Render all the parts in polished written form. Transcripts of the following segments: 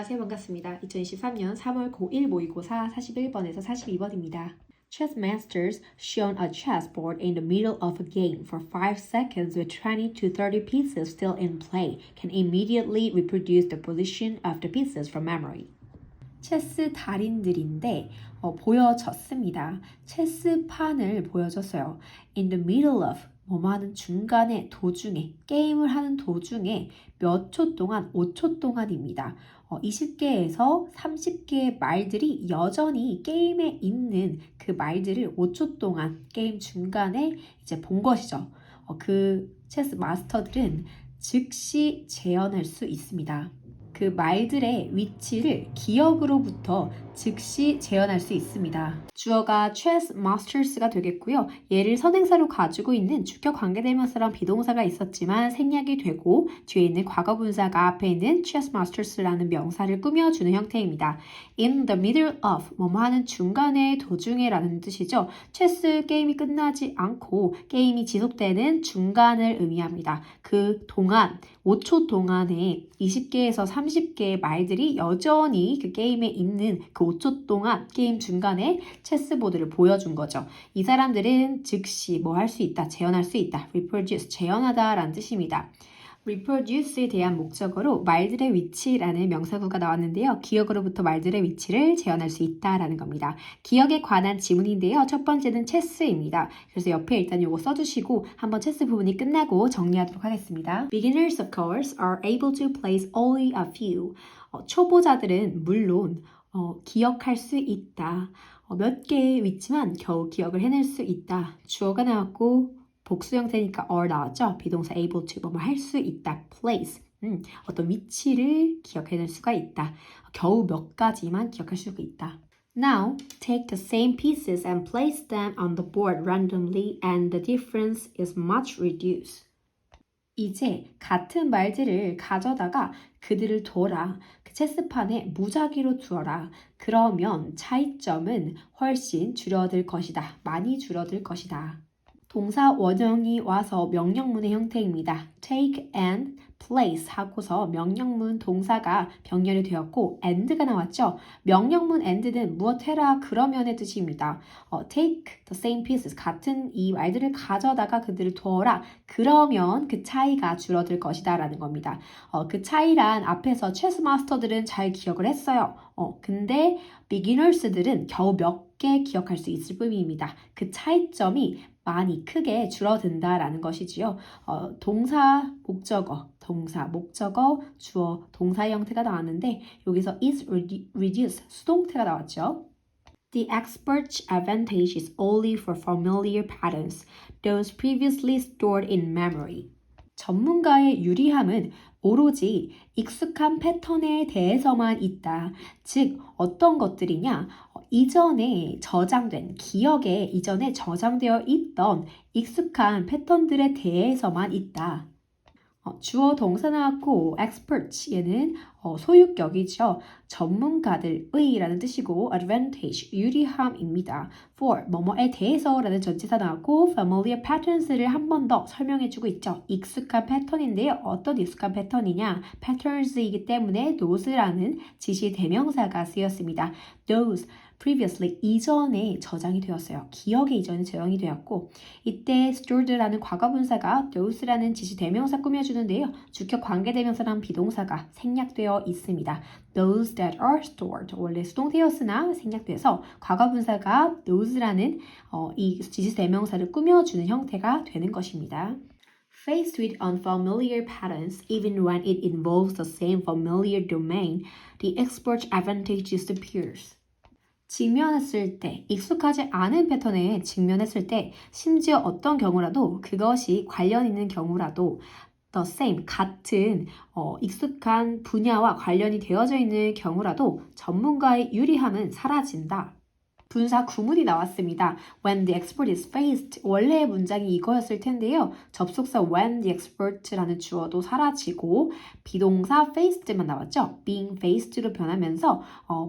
안녕하세요. 반갑습니다. 2023년 3월 고1 모의고사 41번에서 42번입니다. Chess masters shown a chessboard in the middle of a game for 5 seconds with 20 to 30 pieces still in play can immediately reproduce the position of the pieces from memory. 체스 달인들인데 보여졌습니다. 체스판을 보여줬어요. In the middle of 뭐뭐 하는 중간에 도중에 게임을 하는 도중에 몇 초 동안 5초 동안입니다. 20개에서 30개의 말들이 여전히 게임에 있는 그 말들을 5초 동안 게임 중간에 이제 본 것이죠. 그 체스 마스터들은 즉시 재현할 수 있습니다. 그 말들의 위치를 기억으로부터 즉시 재현할 수 있습니다. 주어가 chess masters가 되겠고요. 얘를 선행사로 가지고 있는 주격 관계대명사랑 비동사가 있었지만 생략이 되고 뒤에 있는 과거분사가 앞에 있는 chess masters라는 명사를 꾸며주는 형태입니다. In the middle of 뭐뭐 하는 중간에 도중에 라는 뜻이죠. 체스 게임이 끝나지 않고 게임이 지속되는 중간을 의미합니다. 그 동안 5초 동안에 20개에서 30개의 말들이 여전히 그 게임에 있는 그 5초 동안 게임 중간에 체스보드를 보여준 거죠. 이 사람들은 즉시 뭐 할 수 있다, 재현할 수 있다, reproduce, 재현하다 라는 뜻입니다. reproduce에 대한 목적어로 말들의 위치라는 명사구가 나왔는데요. 기억으로부터 말들의 위치를 재현할 수 있다라는 겁니다. 기억에 관한 지문인데요. 첫 번째는 체스입니다. 그래서 옆에 일단 요거 써주시고 한번 체스 부분이 끝나고 정리하도록 하겠습니다. Beginners of course are able to place only a few. 초보자들은 물론 기억할 수 있다. 몇 개의 위치만 겨우 기억을 해낼 수 있다. 주어가 나왔고 복수 형태니까 are 나왔죠? 비동사 able to 뭐뭐 할 수 있다. place. 어떤 위치를 기억해낼 수가 있다. 겨우 몇 가지만 기억할 수가 있다. Now, take the same pieces and place them on the board randomly and the difference is much reduced. 이제 같은 말들을 가져다가 그들을 둬라. 그 체스판에 무작위로 두어라. 그러면 차이점은 훨씬 줄어들 것이다. 많이 줄어들 것이다. 동사 원형이 와서 명령문의 형태입니다. take and place 하고서 명령문 동사가 병렬이 되었고 and가 나왔죠. 명령문 and는 무엇 해라 그러면의 뜻입니다. take the same pieces 같은 이 말들을 가져다가 그들을 두어라. 그러면 그 차이가 줄어들 것이다 라는 겁니다. 그 차이란 앞에서 체스 마스터들은 잘 기억을 했어요. 근데 beginners들은 겨우 몇 개 기억할 수 있을 뿐입니다. 그 차이점이 많이 크게 줄어든다라는 것이지요. 동사, 목적어, 주어, 동사의 형태가 나왔는데 여기서 is reduced, 수동태가 나왔죠. The expert's advantage is only for familiar patterns, those previously stored in memory. 전문가의 유리함은 오로지 익숙한 패턴에 대해서만 있다. 즉, 어떤 것들이냐? 이전에 저장된, 기억에 이전에 저장되어 있던 익숙한 패턴들에 대해서만 있다. 주어 동사 나왔고 expert 얘는 소유격이죠. 전문가들의 라는 뜻이고 advantage 유리함입니다. for 뭐뭐에 대해서 라는 전치사 나왔고 familiar patterns를 한 번 더 설명해주고 있죠. 익숙한 패턴인데요. 어떤 익숙한 패턴이냐? patterns이기 때문에 those라는 지시 대명사가 쓰였습니다. those previously 이전에 저장이 되었어요. 기억에 이전에 저장이 되었고 이때 stored라는 과거분사가 those라는 지시 대명사 꾸며주는데요. 주격 관계대명사랑 비동사가 생략되어 있습니다. Those that are stored 원래 수동태였으나 생략돼서 과거분사가 those라는 이 지시 대명사를 꾸며주는 형태가 되는 것입니다. Faced with unfamiliar patterns, even when it involves the same familiar domain, the expert's advantage disappears. 직면했을 때, 익숙하지 않은 패턴에 직면했을 때, 심지어 어떤 경우라도 그것이 관련 있는 경우라도 the same, 같은 익숙한 분야와 관련이 되어져 있는 경우라도 전문가의 유리함은 사라진다. 분사 구문이 나왔습니다. When the expert is faced 원래의 문장이 이거였을 텐데요. 접속사 when the expert라는 주어도 사라지고 비동사 faced만 나왔죠. being faced로 변하면서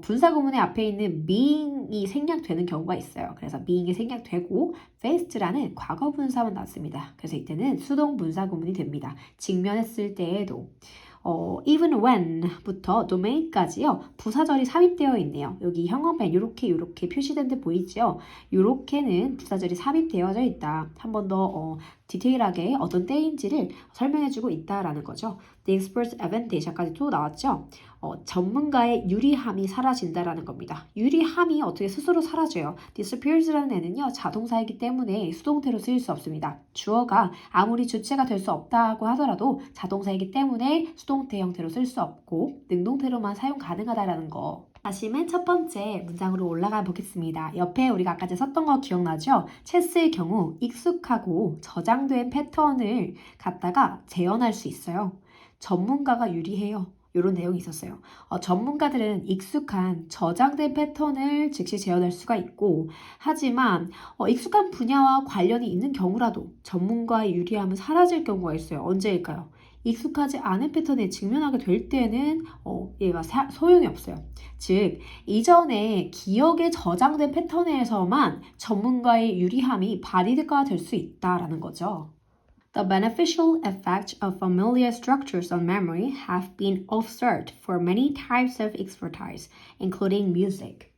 분사 구문의 앞에 있는 being이 생략되는 경우가 있어요. 그래서 being이 생략되고 faced라는 과거 분사만 나왔습니다. 그래서 이때는 수동 분사 구문이 됩니다. 직면했을 때에도 even when부터 domain까지요. 부사절이 삽입되어 있네요. 여기 형광펜 이렇게 표시된 데 보이죠? 이렇게는 부사절이 삽입되어져 있다. 한 번 더 디테일하게 어떤 때인지를 설명해주고 있다라는 거죠. The expert's advantage까지 또 나왔죠. 전문가의 유리함이 사라진다라는 겁니다. 유리함이 어떻게 스스로 사라져요? disappears라는 애는요. 자동사이기 때문에 수동태로 쓰일 수 없습니다. 주어가 아무리 주체가 될 수 없다고 하더라도 자동사이기 때문에 수동태 형태로 쓸 수 없고 능동태로만 사용 가능하다라는 거. 다시 맨 첫 번째 문장으로 올라가 보겠습니다. 옆에 우리가 아까 썼던 거 기억나죠? 체스의 경우 익숙하고 저장된 패턴을 갖다가 재현할 수 있어요. 전문가가 유리해요. 이런 내용이 있었어요. 전문가들은 익숙한 저장된 패턴을 즉시 재현할 수가 있고 하지만 익숙한 분야와 관련이 있는 경우라도 전문가의 유리함은 사라질 경우가 있어요. 언제일까요? 익숙하지 않은 패턴에 직면하게 될 때는 얘가 소용이 없어요. 즉, 이전에 기억에 저장된 패턴에서만 전문가의 유리함이 발휘가 될 수 있다라는 거죠. The beneficial effects of familiar structures on memory have been observed for many types of expertise, including music.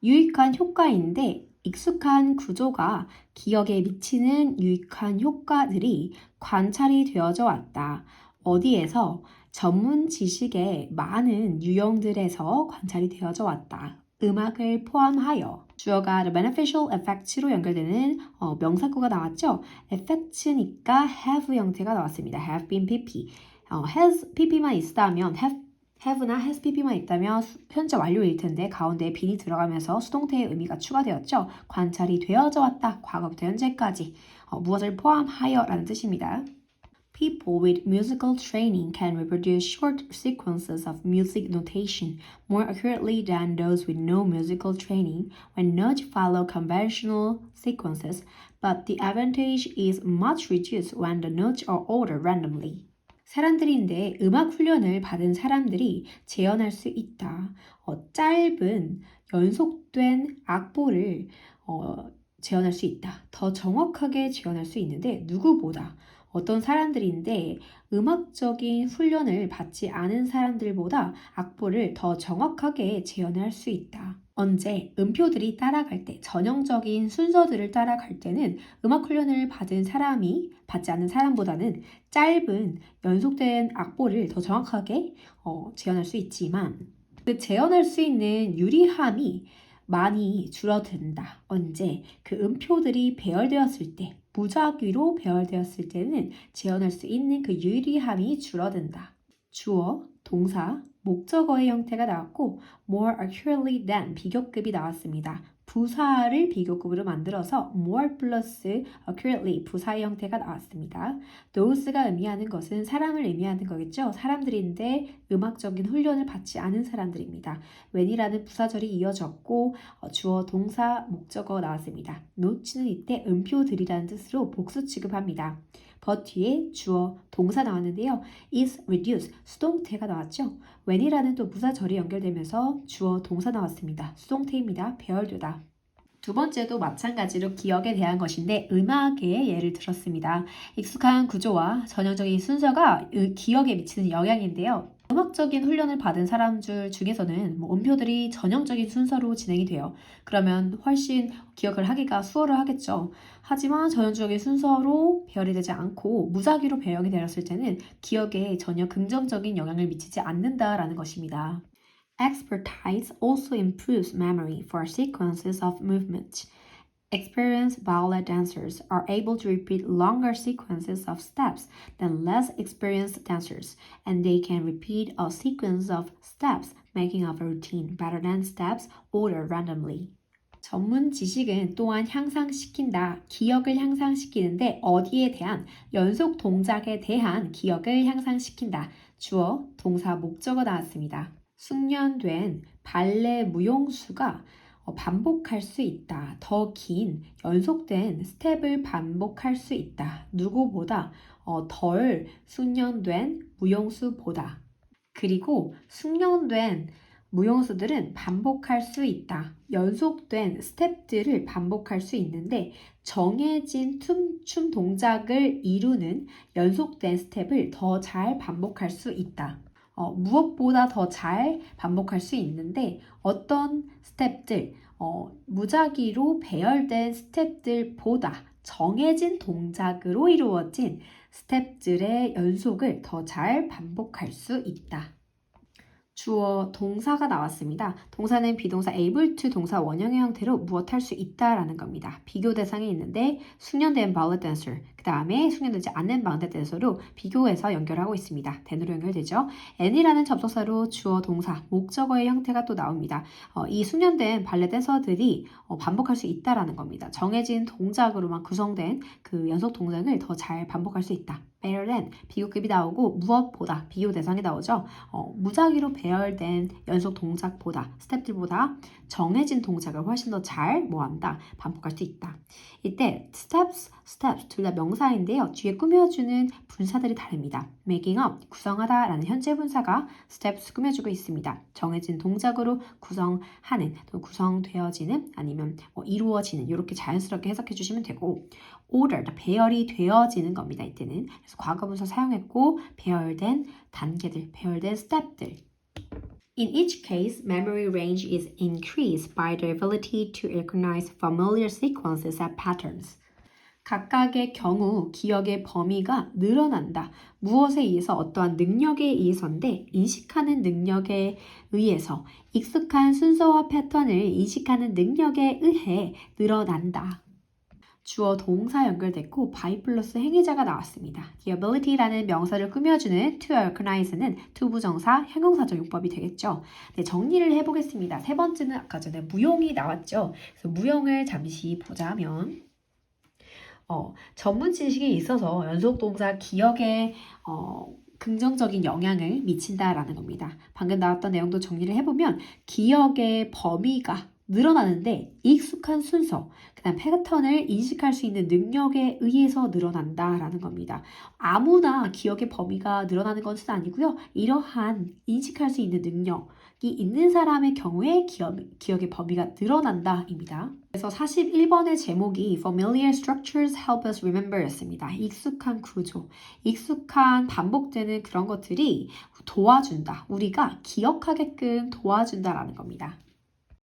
유익한 효과인데 익숙한 구조가 기억에 미치는 유익한 효과들이 관찰이 되어져 왔다. 어디에서? 전문 지식의 많은 유형들에서 관찰이 되어져 왔다. 음악을 포함하여 주어가 the beneficial effects로 연결되는 명사구가 나왔죠. effects니까 have 형태가 나왔습니다. have been pp. has pp만 있다면 have나 has pp만 있다면 현재 완료일 텐데 가운데에 bean이 들어가면서 수동태의 의미가 추가되었죠. 관찰이 되어져 왔다. 과거부터 현재까지 무엇을 포함하여 라는 뜻입니다. People with musical training can reproduce short sequences of music notation more accurately than those with no musical training when notes follow conventional sequences, but the advantage is much reduced when the notes are ordered randomly. 사람들인데 음악 훈련을 받은 사람들이 재현할 수 있다. 짧은 연속된 악보를 재현할 수 있다. 더 정확하게 재현할 수 있는데 누구보다 어떤 사람들인데 음악적인 훈련을 받지 않은 사람들보다 악보를 더 정확하게 재현할 수 있다. 언제? 음표들이 따라갈 때, 전형적인 순서들을 따라갈 때는 음악 훈련을 받은 사람이 받지 않는 사람보다는 짧은 연속된 악보를 더 정확하게 재현할 수 있지만 그 재현할 수 있는 유리함이 많이 줄어든다. 언제? 그 음표들이 배열되었을 때, 무작위로 배열되었을 때는 재현할 수 있는 그 유리함이 줄어든다. 주어, 동사, 목적어의 형태가 나왔고 more accurately than 비교급이 나왔습니다. 부사를 비교급으로 만들어서 more 플러스 accurately 부사의 형태가 나왔습니다. those가 의미하는 것은 사람을 의미하는 거겠죠. 사람들인데 음악적인 훈련을 받지 않은 사람들입니다. when이라는 부사절이 이어졌고 주어, 동사, 목적어 나왔습니다. notes는 이때 음표들이라는 뜻으로 복수 취급합니다. but 뒤에 주어, 동사 나왔는데요. is reduced, 수동태가 나왔죠. when이라는 또 부사절이 연결되면서 주어, 동사 나왔습니다. 수동태입니다. 배열되다. 두 번째도 마찬가지로 기억에 대한 것인데 음악의 예를 들었습니다. 익숙한 구조와 전형적인 순서가 기억에 미치는 영향인데요. 음악적인 훈련을 받은 사람들 중에서는 음표들이 전형적인 순서로 진행이 돼요. 그러면 훨씬 기억을 하기가 수월하겠죠. 하지만 전형적인 순서로 배열이 되지 않고 무작위로 배열이 되었을 때는 기억에 전혀 긍정적인 영향을 미치지 않는다라는 것입니다. Expertise also improves memory for sequences of movement. Experienced ballet dancers are able to repeat longer sequences of steps than less experienced dancers, and they can repeat a sequence of steps making up a routine better than steps ordered randomly. 전문 지식은 또한 향상시킨다. 기억을 향상시키는데 어디에 대한? 연속 동작에 대한 기억을 향상시킨다. 주어, 동사, 목적어 나왔습니다. 숙련된 발레 무용수가 반복할 수 있다. 더 긴 연속된 스텝을 반복할 수 있다. 누구보다 덜 숙련된 무용수보다. 그리고 숙련된 무용수들은 반복할 수 있다. 연속된 스텝들을 반복할 수 있는데 정해진 춤 동작을 이루는 연속된 스텝을 더 잘 반복할 수 있다. 무엇보다 더 잘 반복할 수 있는데 어떤 스텝들, 무작위로 배열된 스텝들보다 정해진 동작으로 이루어진 스텝들의 연속을 더 잘 반복할 수 있다. 주어 동사가 나왔습니다. 동사는 비동사 able to 동사 원형의 형태로 무엇할 수 있다라는 겁니다. 비교 대상이 있는데 숙련된 ballet dancer, 그 다음에 숙련되지 않는 ballet dancer로 비교해서 연결하고 있습니다. then으로 연결되죠. any라는 접속사로 주어 동사, 목적어의 형태가 또 나옵니다. 이 숙련된 발레 댄서들이 반복할 수 있다라는 겁니다. 정해진 동작으로만 구성된 그 연속 동작을 더 잘 반복할 수 있다. better than 비교급이 나오고 무엇보다 비교 대상이 나오죠. 무작위로 배열된 연속 동작보다 스텝들보다 정해진 동작을 훨씬 더 잘 뭐한다 반복할 수 있다. 이때 steps 둘 다 명사인데요. 뒤에 꾸며주는 분사들이 다릅니다. making up 구성하다 라는 현재 분사가 steps 꾸며주고 있습니다. 정해진 동작으로 구성하는 또 구성되어지는 아니면 이루어지는 이렇게 자연스럽게 해석해 주시면 되고 ordered 배열이 되어지는 겁니다. 이때는 그래서 과거분사 사용했고 배열된 단계들, 배열된 스텝들. In each case, memory range is increased by the ability to recognize familiar sequences and patterns. 각각의 경우 기억의 범위가 늘어난다. 무엇에 의해서 어떠한 능력에 의해서인데 인식하는 능력에 의해서 익숙한 순서와 패턴을 인식하는 능력에 의해 늘어난다. 주어 동사 연결됐고 by 플러스 행위자가 나왔습니다. The ability라는 명사를 꾸며주는 to recognize는 to 부정사 형용사적 용법이 되겠죠. 네, 정리를 해보겠습니다. 세 번째는 아까 전에 무용이 나왔죠. 그래서 무용을 잠시 보자면 전문 지식이 있어서 연속 동사 기억에 긍정적인 영향을 미친다라는 겁니다. 방금 나왔던 내용도 정리를 해보면 기억의 범위가 늘어나는데 익숙한 순서, 그 다음 패턴을 인식할 수 있는 능력에 의해서 늘어난다라는 겁니다. 아무나 기억의 범위가 늘어나는 것은 아니고요. 이러한 인식할 수 있는 능력이 있는 사람의 경우에 기억의 범위가 늘어난다입니다. 그래서 41번의 제목이 Familiar Structures Help Us Remember 였습니다. 익숙한 구조, 익숙한 반복되는 그런 것들이 도와준다. 우리가 기억하게끔 도와준다라는 겁니다.